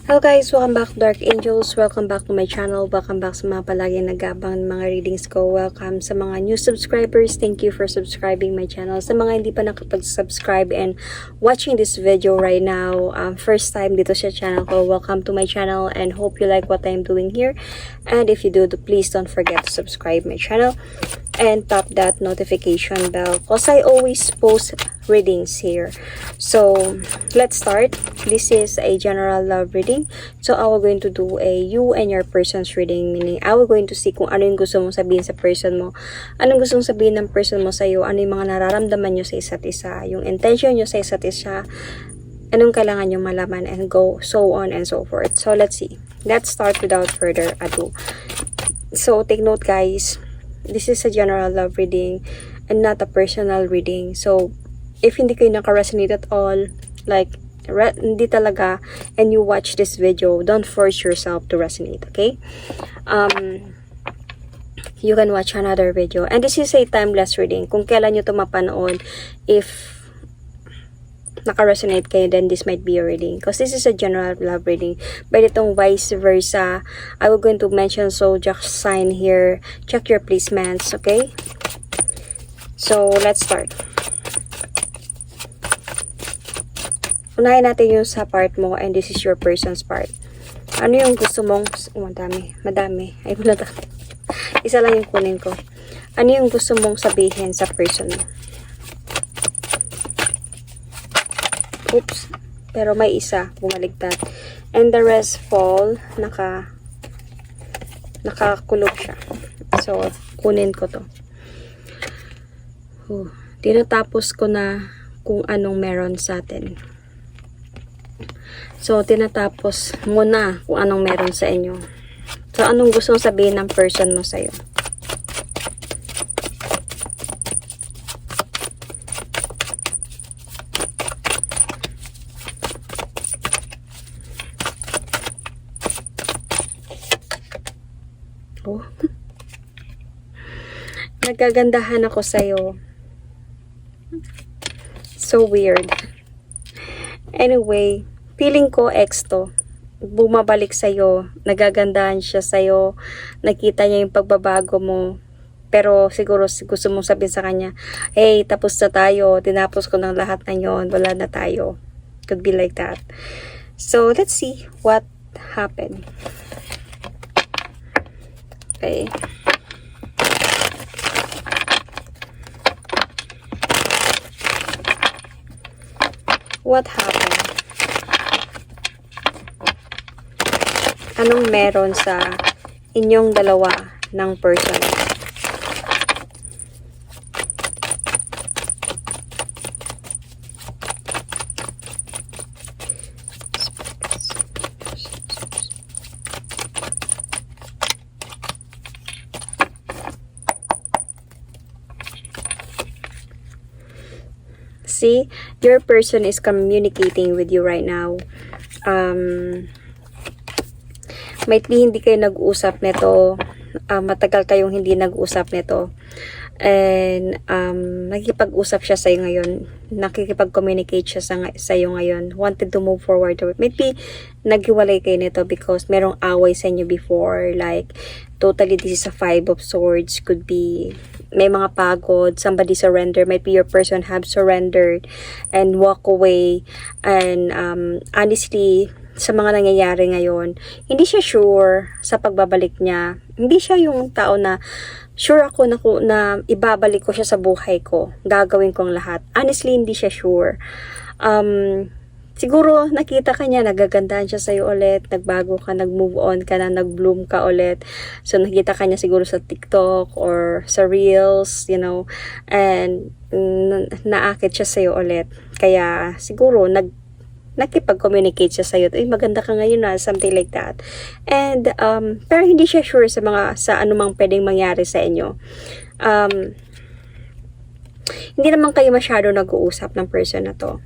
Hello guys, welcome back to Dark Angels, welcome back to my channel, welcome back sa mga palagi nag-aabang ng mga readings ko, welcome sa mga new subscribers, thank you for subscribing my channel. Sa mga hindi pa nakapag-subscribe and watching this video right now, first time dito sa channel ko, welcome to my channel and hope you like what I'm doing here. And if you do, please don't forget to subscribe my channel and tap that notification bell because I always post readings here. So let's start. This is a general love reading. So I will going to do a you and your person's reading, meaning I will going to see kung ano yung gusto mong sabihin sa person mo, anong gusto mong sabihin ng person mo sa iyo, ano yung mga nararamdaman nyo sa isa't isa, yung intention nyo sa isa't isa, anong kailangan nyo malaman, and go so on and so forth. So let's see. Let's start without further ado. So take note guys, this is a general love reading and not a personal reading. So if hindi kayo naka-resonate at all, like hindi talaga, and you watch this video, don't force yourself to resonate, okay? You can watch another video. And this is a timeless reading. Kung kailan nyo ito mapanood, if naka-resonate kayo, then this might be a reading. Because this is a general love reading. But itong vice versa, I will going to mention zodiac sign here. Check your placements, okay? So, let's start. Unahin natin yung sa part mo and this is your person's part. Ano yung gusto mong... madami. Ay, wala tayo. Isa lang yung kunin ko. Ano yung gusto mong sabihin sa person mo? Oops. Pero may isa. Bumaligtad. And the rest fall. Nakakulog siya. So, kunin ko to. Tinatapos ko na kung anong meron sa atin. So, tinatapos muna kung anong meron sa inyo. So, anong gusto mong sabihin ng person mo sa'yo? Oh. Nagagandahan ako sa'yo. So weird. Anyway, feeling ko ex to. Bumabalik sa'yo. Nagagandahan siya sa'yo. Nakita niya yung pagbabago mo. Pero siguro gusto mong sabihin sa kanya, hey, tapos na tayo. Tinapos ko ng lahat na yon. Wala na tayo. Could be like that. So, let's see what happened. Okay. What happened? Anong meron sa inyong dalawa ng person? See, your person is communicating with you right now. Might be hindi kayo nag-usap nito. Matagal kayong hindi nag-usap nito. And nakikipag-usap siya sa'yo ngayon. Nakikipag-communicate siya sa'yo ngayon. Wanted to move forward. Might be naghiwalay kayo nito because merong away sa inyo before. Like, totally this is a 5 of swords. Could be may mga pagod. Somebody surrender. Might be your person have surrendered and walk away. And honestly, sa mga nangyayari ngayon, hindi siya sure sa pagbabalik niya. Hindi siya yung tao na sure ako na ibabalik ko siya sa buhay ko. Gagawin ko ang lahat. Honestly, hindi siya sure. Siguro nakita ka niya, nagagandahan siya sa'yo ulit, nagbago ka, nag-move on ka na, nag-bloom ka ulit. So nakita ka niya siguro sa TikTok or sa Reels, you know, and naakit siya sa'yo ulit. Kaya siguro nakipag-communicate siya sa'yo. Ay, maganda ka ngayon na, something like that. And, pero hindi siya sure sa anumang pwedeng mangyari sa inyo. Hindi naman kayo masyado nag-uusap ng person na to.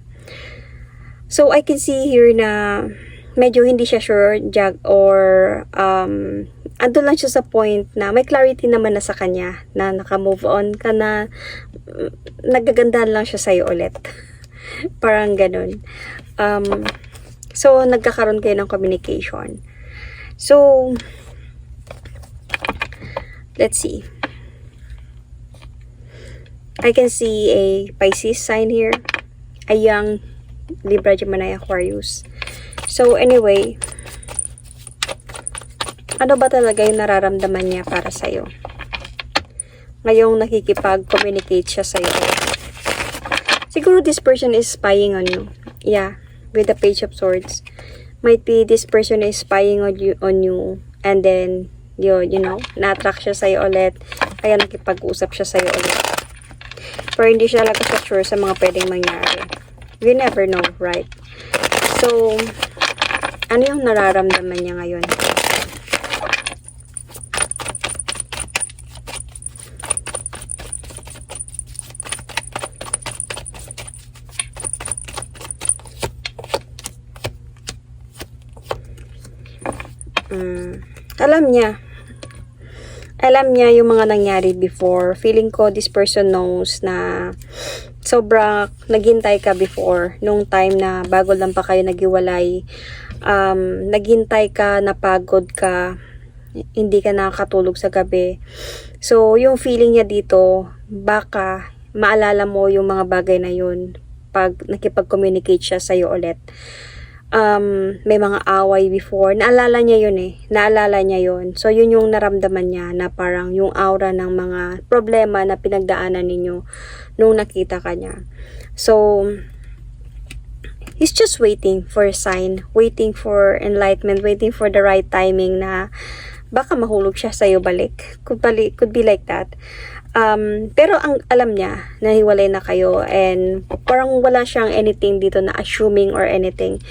So, I can see here na medyo hindi siya sure, or ando lang siya sa point na may clarity naman na sa kanya, na naka-move on ka na, nagagandahan lang siya sa'yo ulit. Parang ganun. So, nagkakaroon kayo ng communication. So, let's see. I can see a Pisces sign here. A young Libra, Gemini, Aquarius. So, anyway, ano ba talaga yung nararamdaman niya para sa'yo? Ngayong nakikipag-communicate siya sa'yo. Siguro this person is spying on you. Yeah, with the Page of Swords. Might be this person is spying on you and then, you know, na-attract siya sa'yo ulit. Kaya nakipag-usap siya sa'yo ulit. Pero hindi siya talaga sure sa mga pwedeng mangyari. You never know, right? So, ano yung nararamdaman niya ngayon? Alam niya yung mga nangyari before. Feeling ko this person knows na sobra naghintay ka before nung time na bago lang pa kayo naghiwalay. Naghintay ka, napagod ka, hindi ka nakakatulog sa gabi. So yung feeling niya dito, baka maalala mo yung mga bagay na yun pag nakipag-communicate siya sa'yo ulit. May mga away before. Naalala niya yun eh. Naalala niya yun. So, yun yung naramdaman niya na parang yung aura ng mga problema na pinagdaanan ninyo nung nakita ka niya. So, he's just waiting for a sign, waiting for enlightenment, waiting for the right timing na baka mahulog siya sa'yo balik. Could be like that. Pero ang alam niya na hiwalay na kayo and parang wala siyang anything dito na assuming or anything.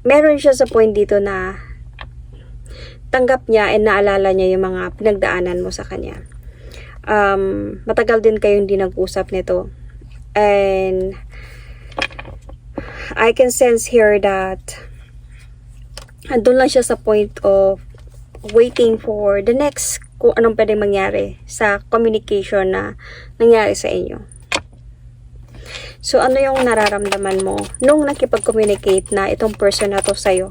Meron siya sa point dito na tanggap niya and naalala niya yung mga pinagdaanan mo sa kanya. Matagal din kayo hindi nag-usap nito. And I can sense here that andun lang siya sa point of waiting for the next kung anong pwedeng mangyari sa communication na nangyari sa inyo. So, ano yung nararamdaman mo nung nakipag-communicate na itong person na to sa'yo?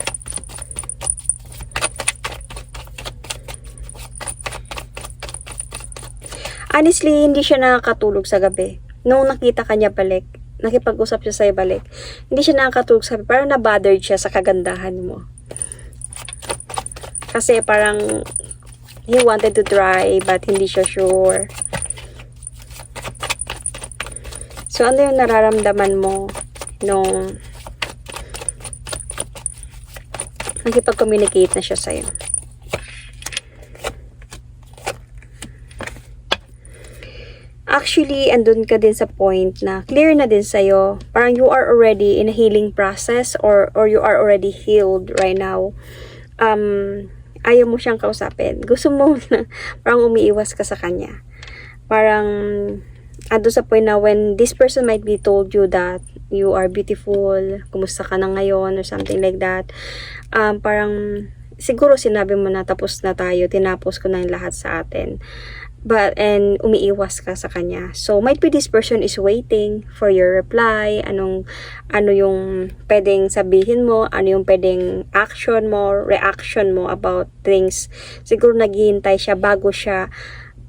Honestly, hindi siya nakakatulog sa gabi. Nung nakita ka niya balik, nakipag-usap siya sa'yo balik, hindi siya nakakatulog sa gabi. Parang nabothered siya sa kagandahan mo. Kasi parang he wanted to try but hindi siya sure. So, ano yung nararamdaman mo nung nakipag-communicate na siya sa'yo? Actually, andun ka din sa point na clear na din sa'yo. Parang you are already in a healing process or you are already healed right now. Ayaw mo siyang kausapin. Gusto mo na parang umiiwas ka sa kanya. Parang ando sa point na when this person might be told you that you are beautiful, kumusta ka na ngayon or something like that. Parang siguro sinabi mo na tapos na tayo, tinapos ko na yung lahat sa atin. And umiiwas ka sa kanya. So, might be this person is waiting for your reply. Ano yung pwedeng sabihin mo, ano yung pwedeng action mo, reaction mo about things. Siguro naghihintay siya bago siya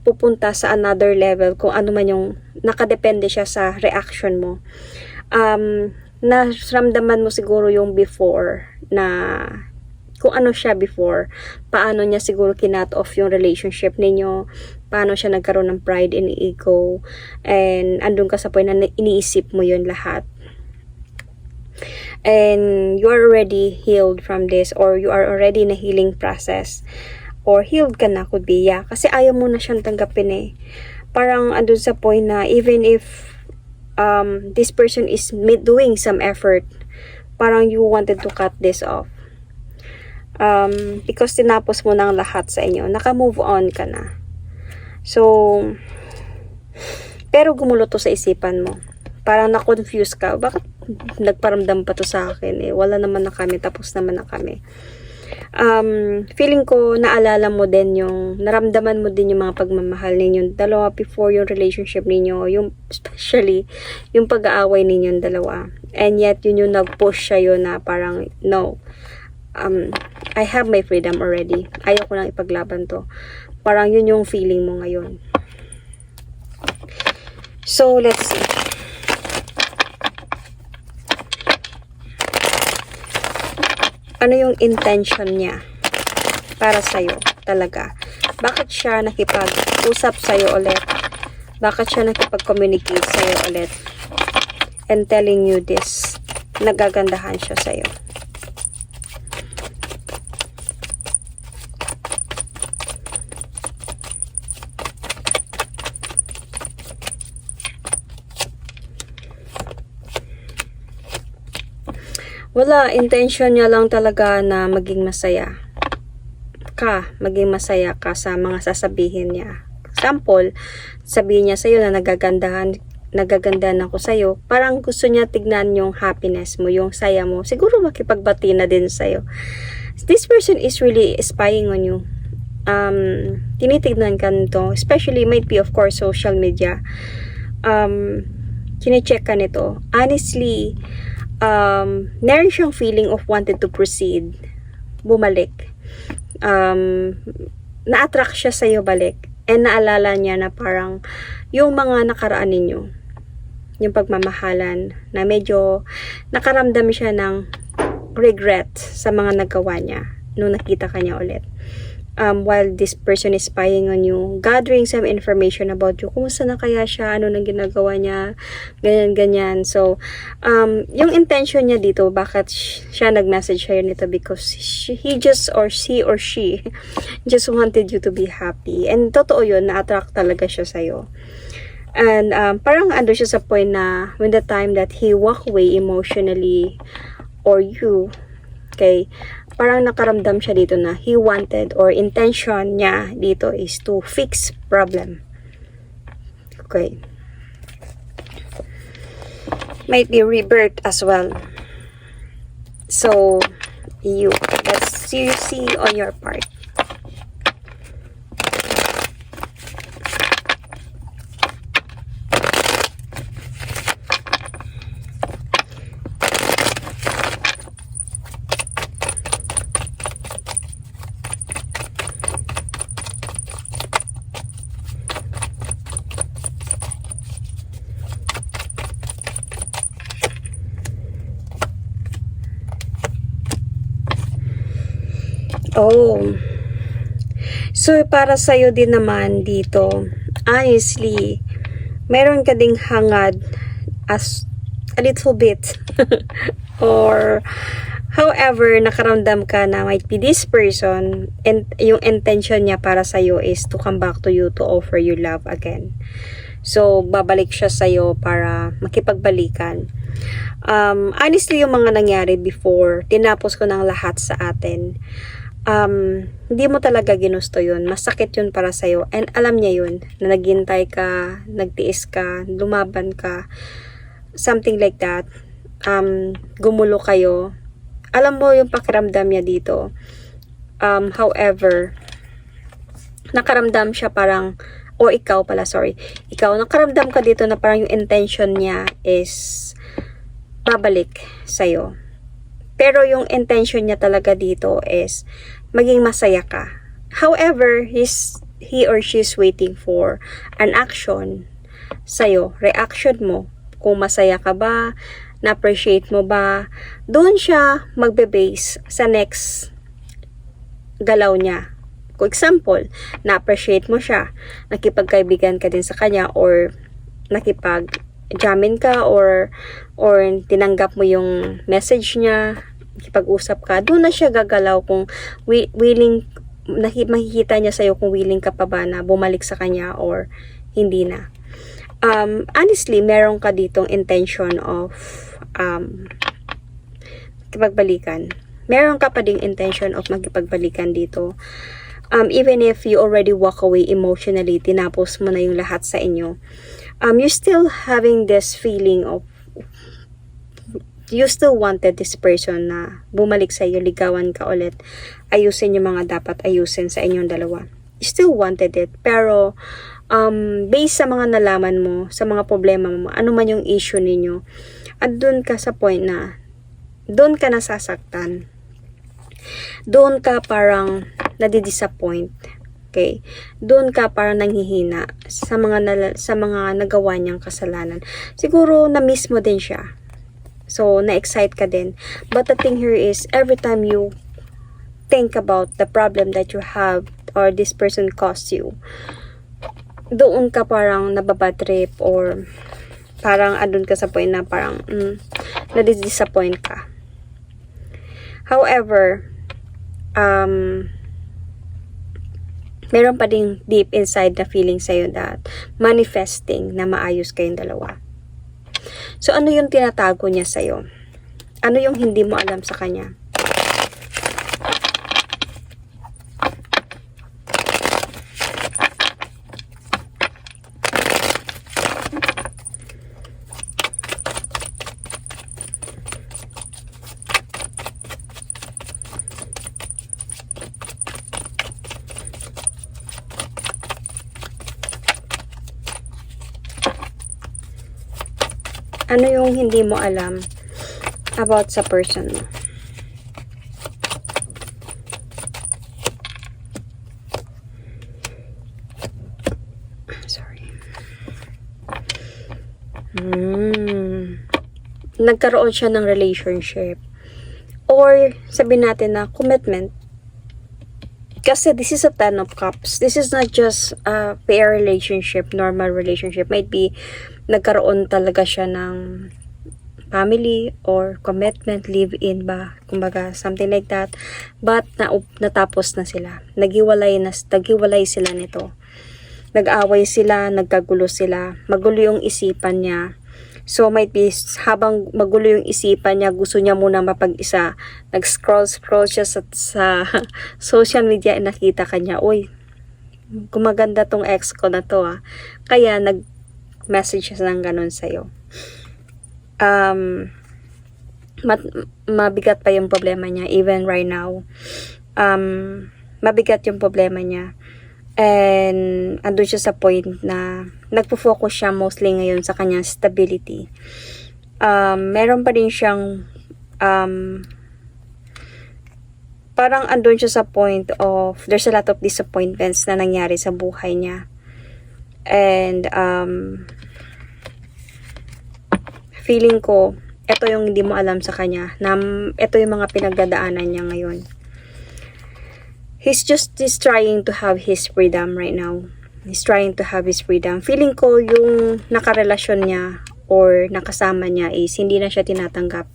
pupunta sa another level, kung ano man yung nakadepende siya sa reaction mo. Naramdaman mo siguro yung before na kung ano siya before, paano niya siguro kinut off yung relationship ninyo, paano siya nagkaroon ng pride and ego, and andun ka sa point na iniisip mo yun lahat. And you are already healed from this, or you are already in a healing process, or healed ka na, could be, yeah. Kasi ayaw mo na siyang tanggapin eh. Parang andun sa point na even if this person is doing some effort, parang you wanted to cut this off. Because tinapos mo ng lahat sa inyo, naka-move on ka na. So, pero gumulo to sa isipan mo. Parang na-confuse ka. Bakit nagparamdam pa to sa akin eh? Wala naman na kami, tapos naman na kami. Feeling ko naalala mo din yung, naramdaman mo din yung mga pagmamahal ninyong dalawa before yung relationship ninyo, yung especially yung pag-aaway ninyong dalawa. And yet, yun yung nag-push sa'yo na parang, no, I have my freedom already. Ayaw ko nang ipaglaban to. Parang yun yung feeling mo ngayon. So, let's see. Ano yung intention niya para sa'yo talaga? Bakit siya nakipag-usap sa'yo ulit? Bakit siya nakipag-communicate sa'yo ulit? And telling you this, nagagandahan siya sa'yo. Wala, intention niya lang talaga na maging masaya ka sa mga sasabihin niya. Example, sabihin niya sa'yo na nagagandahan ako sa'yo. Parang gusto niya tignan yung happiness mo, yung saya mo. Siguro makipagbati na din sa'yo. This person is really spying on you. Tinitignan ka nito. Especially, might be of course, social media. Kine-check ka nito. Honestly, meron siyang feeling of wanted to proceed, bumalik, na-attract siya sa'yo balik, and naalala niya na parang yung mga nakaraan ninyo, yung pagmamahalan, na medyo nakaramdam siya ng regret sa mga nagawa niya nung nakita ka niya ulit. While this person is spying on you, gathering some information about you, kumusta na kaya siya, ano nang ginagawa niya, ganyan. So, yung intention niya dito, bakit siya nag-message sa'yo nito, because he or she just wanted you to be happy. And totoo yun, na-attract talaga siya sa'yo. And parang ando siya sa point na when the time that he walk away emotionally, or you, okay, parang nakaramdam siya dito na he wanted, or intention niya dito is to fix problem. Okay. Might be rebirth as well. So, let's see on your part. Oh. So, para sa'yo din naman dito, honestly, meron ka ding hangad as a little bit. Or, however, nakaramdam ka na might be this person, and yung intention niya para sa'yo is to come back to you, to offer you love again. So, babalik siya sa'yo para makipagbalikan. Honestly, yung mga nangyari before, tinapos ko ng lahat sa atin. Hindi mo talaga ginusto yun. Masakit yun para sa'yo. And alam niya yun, na naghintay ka, nagtiis ka, lumaban ka, something like that. Gumulo kayo. Alam mo yung pakiramdam niya dito. However, nakaramdam siya parang, o ikaw pala, sorry. Ikaw, nakaramdam ka dito na parang yung intention niya is babalik sa'yo. Pero yung intention niya talaga dito is maging masaya ka. However, he or she is waiting for an action sa'yo, reaction mo. Kung masaya ka ba, na-appreciate mo ba, doon siya magbe-base sa next galaw niya. For example, na-appreciate mo siya, nakipagkaibigan ka din sa kanya, or nakipag-jamin ka, or tinanggap mo yung message niya, nakipag-usap ka, doon na siya gagalaw kung willing, makikita niya sa'yo kung willing ka pa ba na bumalik sa kanya or hindi na. Honestly, meron ka ditong intention of makipagbalikan. Meron ka pa ding intention of makipagbalikan dito. Even if you already walk away emotionally, tinapos mo na yung lahat sa inyo, you still having this feeling of you still wanted this person na bumalik sa iyo, ligawan ka ulit, ayusin yung mga dapat ayusin sa inyong dalawa. You still wanted it, pero based sa mga nalaman mo, sa mga problema mo, ano man yung issue ninyo, at doon ka sa point na doon ka nasasaktan, doon ka parang nadidisappoint, okay, doon ka parang nanghihina sa mga nagawa niyang kasalanan. Siguro na-miss mo din siya, so na-excite ka din, but the thing here is, every time you think about the problem that you have or this person caused you, doon ka parang nababatrip or parang andun ka sa point na parang nadidisappoint ka. However, meron pa ding deep inside na feeling sa'yo that manifesting na maayos kayong dalawa. So, ano yung tinatago niya sa'yo? Ano yung hindi mo alam sa kanya? Ano yung hindi mo alam about sa person mo? Sorry. Nagkaroon siya ng relationship. Or, sabihin natin na commitment. Kasi this is a 10 of cups. This is not just a fair relationship, normal relationship. Might be, nagkaroon talaga siya ng family or commitment, live-in ba, kumbaga, something like that. But, natapos na sila. Naghiwalay sila nito. Nag-away sila, nagkagulo sila. Magulo yung isipan niya. So, might be, habang magulo yung isipan niya, gusto niya muna mapag-isa. Nag-scroll siya sa social media, nakita kanya, uy, gumaganda tong ex ko na to ah. Kaya, nag-message siya ng ganun sa'yo. Mabigat pa yung problema niya, even right now. Mabigat yung problema niya. And andun siya sa point na nagpo-focus siya mostly ngayon sa kanyang stability. Meron pa din siyang parang andun siya sa point of there's a lot of disappointments na nangyari sa buhay niya. And feeling ko ito yung hindi mo alam sa kanya, na ito yung mga pinagdadaanan niya ngayon. He's trying to have his freedom right now. He's trying to have his freedom. Feeling ko yung nakarelasyon niya or nakasama niya is hindi na siya tinatanggap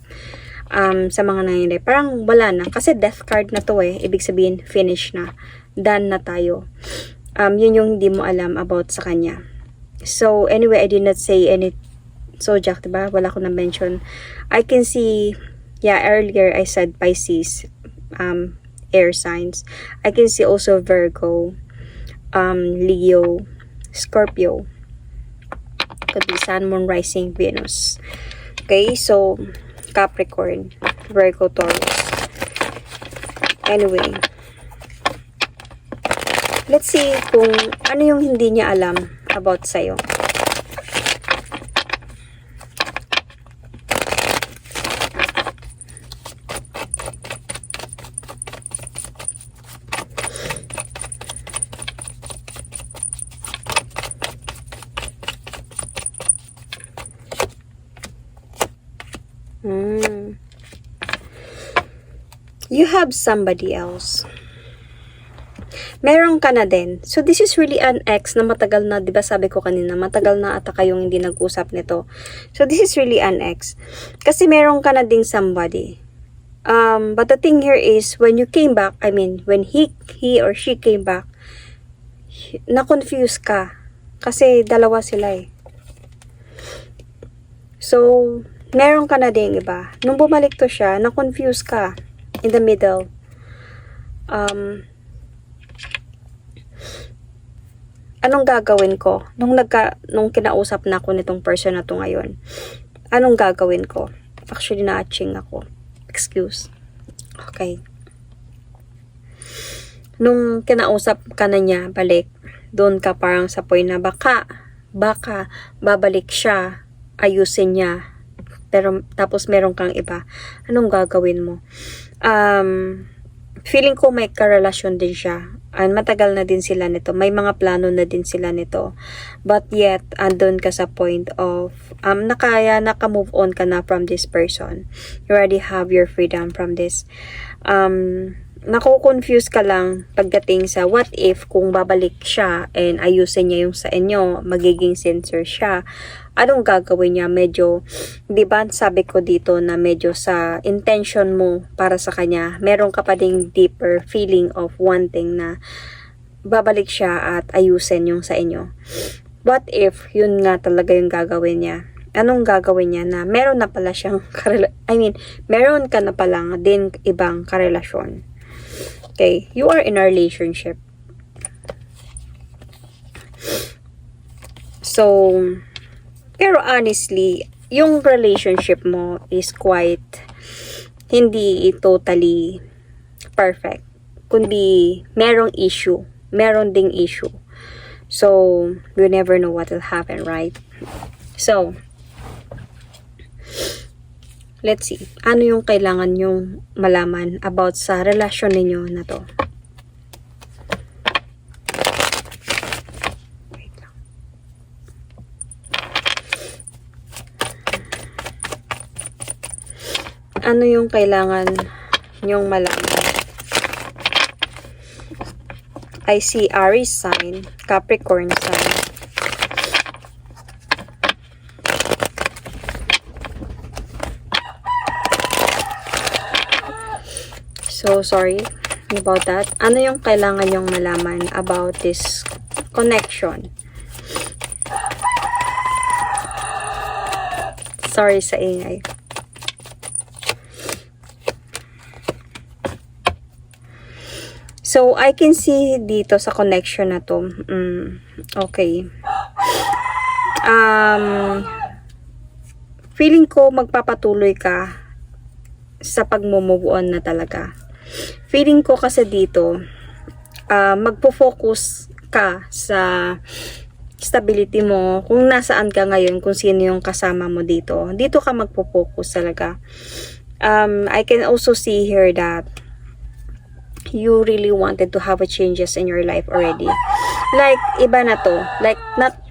sa mga nangyayari. Parang wala na. Kasi death card na to eh. Ibig sabihin, finish na. Done na tayo. Yun yung hindi mo alam about sa kanya. So, anyway, I did not say any zodiac, diba? Wala ko na mention. I can see, earlier I said Pisces, air signs. I can see also Virgo, Leo, Scorpio. Could be Sun, Moon, Rising, Venus. Okay, so Capricorn, Virgo, Taurus. Anyway, let's see kung ano yung hindi niya alam about sa'yo. You have somebody else. Meron ka na din. So, this is really an ex na matagal na, di ba sabi ko kanina, matagal na ata kayong hindi nag-usap nito. So, this is really an ex. Kasi meron ka na ding somebody. But the thing here is, when you came back, I mean, when he or she came back, na-confuse ka. Kasi dalawa sila eh. So, meron ka na ding iba. Nung bumalik to siya, na-confuse ka. In the middle. Anong gagawin ko? Nung kinausap na ako nitong person na to ngayon, anong gagawin ko? Actually, na-atching ako. Excuse. Okay. Nung kinausap ka na niya, balik, doon ka parang sa point na baka babalik siya, ayusin niya, pero tapos meron kang iba. Anong gagawin mo? Feeling ko may karelasyon din siya. And matagal na din sila nito. May mga plano na din sila nito. But yet, andun ka sa point of, naka-move on ka na from this person. You already have your freedom from this. Nako-confuse ka lang pagdating sa what if kung babalik siya and ayusin niya yung sa inyo, magiging sincere siya. Anong gagawin niya? Medyo, di ba sabi ko dito na medyo sa intention mo para sa kanya, meron ka pa ding deeper feeling of wanting na babalik siya at ayusin yung sa inyo. What if yun nga talaga yung gagawin niya? Anong gagawin niya na meron na pala siyang meron ka na palang din ibang karelasyon. Okay, you are in a relationship. So, pero honestly, yung relationship mo is quite hindi totally perfect. Kundi merong issue. Meron ding issue. So, you never know what will happen, right? So, let's see. Ano yung kailangan yung malaman about sa relasyon ninyo na to? Wait lang. Ano yung kailangan nyong malaman? I see Aries sign, Capricorn sign. So, sorry about that. Ano yung kailangan nyong malaman about this connection? Sorry sa ingay. So, I can see dito sa connection na to. Okay. Feeling ko magpapatuloy ka sa pag-move on na talaga. Feeling ko kasi dito, magpo-focus ka sa stability mo, kung nasaan ka ngayon, kung sino yung kasama mo dito. Dito ka magpo-focus talaga. I can also see here that you really wanted to have a changes in your life already. Like, iba na to. Like,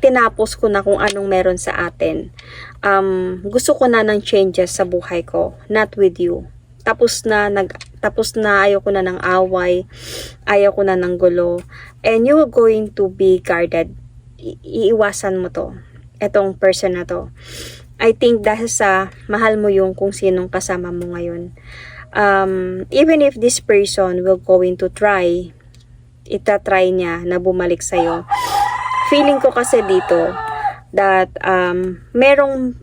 tinapos ko na kung anong meron sa atin. Gusto ko na ng changes sa buhay ko. Not with you. Tapos na, ayaw ko na ng away. Ayaw ko na ng gulo. And you're going to be guarded. Iiwasan mo to. Etong person na to. I think dahil sa mahal mo yung kung sinong kasama mo ngayon. Even if this person will going to try, itatry niya na bumalik sa'yo. Feeling ko kasi dito that merong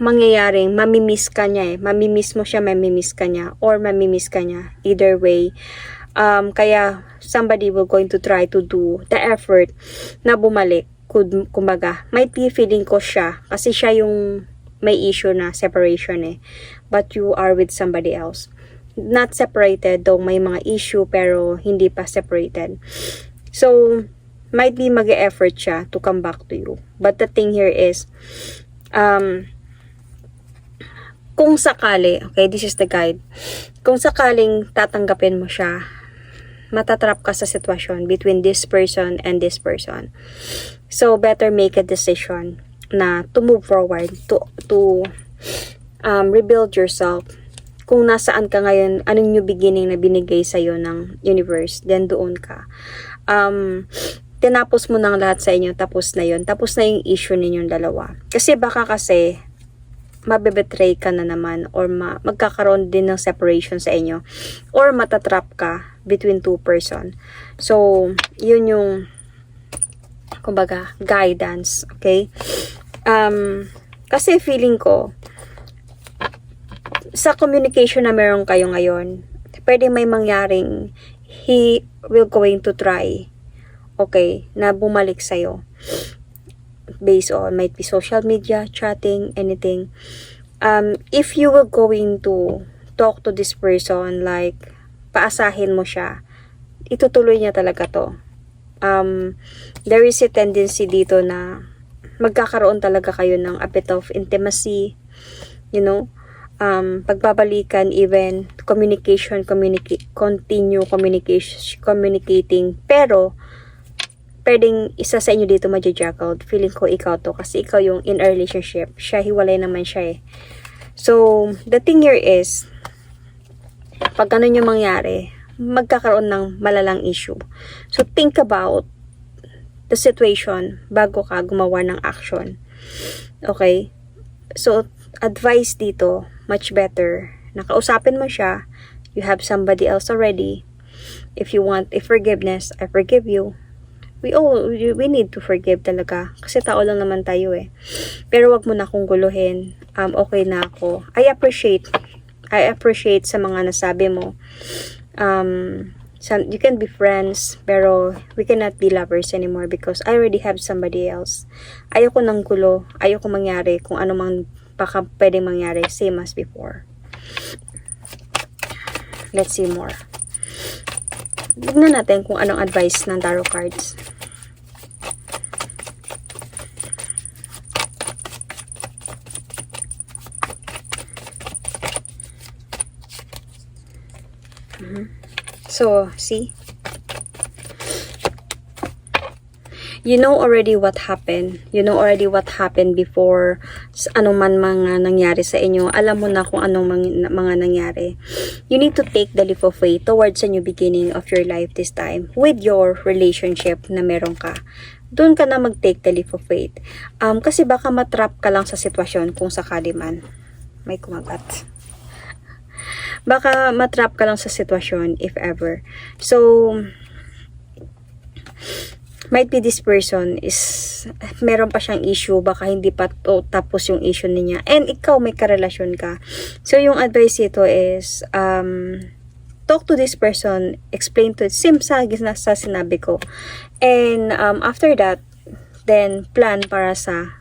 mangyayaring mamimiss ka niya mamimiss mo siya, mamimiss ka niya, or mamimiss ka niya. Either way, kaya somebody will going to try to do the effort na bumalik. Kumbaga, might be feeling ko siya kasi siya yung may issue na separation but you are with somebody else. Not separated, though may mga issue pero hindi pa separated. So, might be mag-e-effort siya to come back to you. But the thing here is, kung sakali, okay, this is the guide. Kung sakaling tatanggapin mo siya, matatrap ka sa sitwasyon between this person and this person. So, better make a decision na to move forward, to rebuild yourself. Kung nasaan ka ngayon, anong new beginning na binigay sa'yo ng universe, then doon ka. Tinapos mo ng lahat sa inyo, tapos na yun. Tapos na yung issue ninyong dalawa. Kasi baka kasi, mabebetray ka na naman, or magkakaroon din ng separation sa inyo, or matatrap ka between two person. So, yun yung, kumbaga, guidance, okay? Kasi feeling ko, sa communication na meron kayo ngayon, pwede may mangyaring he will going to try, okay, na bumalik sa'yo. Based on, might be social media, chatting, anything. If you were going to talk to this person, like, paasahin mo siya, itutuloy niya talaga to. There is a tendency dito na magkakaroon talaga kayo ng a bit of intimacy, you know, pagbabalikan, even continue communicating, pero pwedeng isa sa inyo dito ma-jackled. Feeling ko ikaw to, kasi ikaw yung in a relationship, siya hiwalay naman siya eh. So the thing here is, pag ganun yung mangyari, magkakaroon ng malalang issue. So think about the situation bago ka gumawa ng action. Okay? So advice dito, much better, nakausapin mo siya, you have somebody else already. If you want a forgiveness, I forgive you. We need to forgive talaga, kasi tao lang naman tayo eh. Pero wag mo na akong guluhin. Okay na ako. I appreciate sa mga nasabi mo. You can be friends, pero we cannot be lovers anymore because I already have somebody else. Ayoko ng gulo, ayoko mangyari kung ano mang baka pwedeng mangyari, same as before. Let's see more. Tignan natin kung anong advice ng tarot cards. So, see? You know already what happened. You know already what happened before anong man mga nangyari sa inyo. Alam mo na kung anong mga nangyari. You need to take the leap of faith towards a new beginning of your life this time with your relationship na meron ka. Doon ka na mag-take the leap of faith. Kasi baka matrap ka lang sa sitwasyon kung sakali man. May kumagat. Baka matrap ka lang sa sitwasyon if ever. So, might be this person is meron pa siyang issue, baka hindi pa tapos yung issue niya, and ikaw may karelasyon ka. So yung advice dito is talk to this person, explain to it, same sa sinabi ko, and after that then plan para sa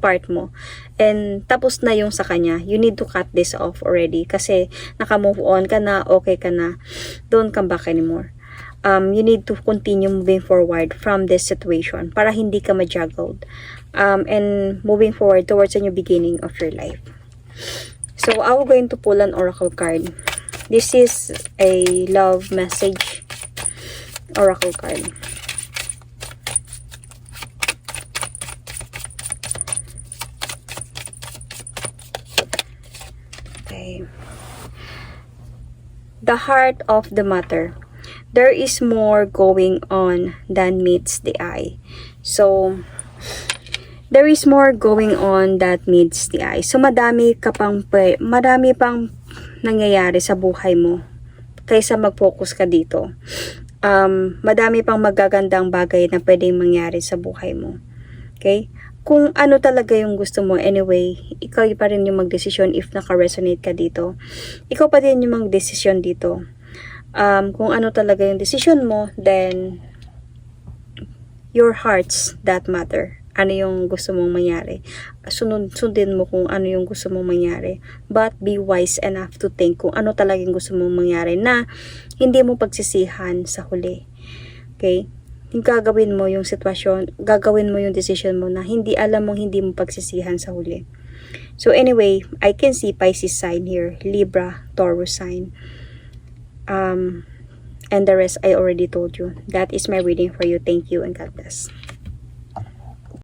part mo, and tapos na yung sa kanya. You need to cut this off already kasi naka-move on ka na, okay ka na, don't come back anymore. You need to continue moving forward from this situation para hindi ka ma-juggled, and moving forward towards a new beginning of your life. So I'm going to pull an oracle card. This is a love message oracle card. Okay. The heart of the matter. There is more going on than meets the eye. So, there is more going on that meets the eye. So, marami pang nangyayari sa buhay mo kaysa mag-focus ka dito. Madami pang magagandang bagay na pwedeng mangyari sa buhay mo. Okay? Kung ano talaga yung gusto mo, anyway, ikaw pa rin yung magdesisyon if naka-resonate ka dito. Ikaw pa din yung magdesisyon dito. Kung ano talaga yung decision mo, then your hearts that matter. Ano yung gusto mong mangyari. Sundin mo kung ano yung gusto mong mangyari. But be wise enough to think kung ano talaga yung gusto mong mangyari na hindi mo pagsisihan sa huli. Okay? Yung gagawin mo yung sitwasyon, gagawin mo yung decision mo na hindi alam mong hindi mo pagsisihan sa huli. So anyway, I can see Pisces sign here, Libra, Taurus sign. And the rest I already told you. That is my reading for you. Thank you and God bless.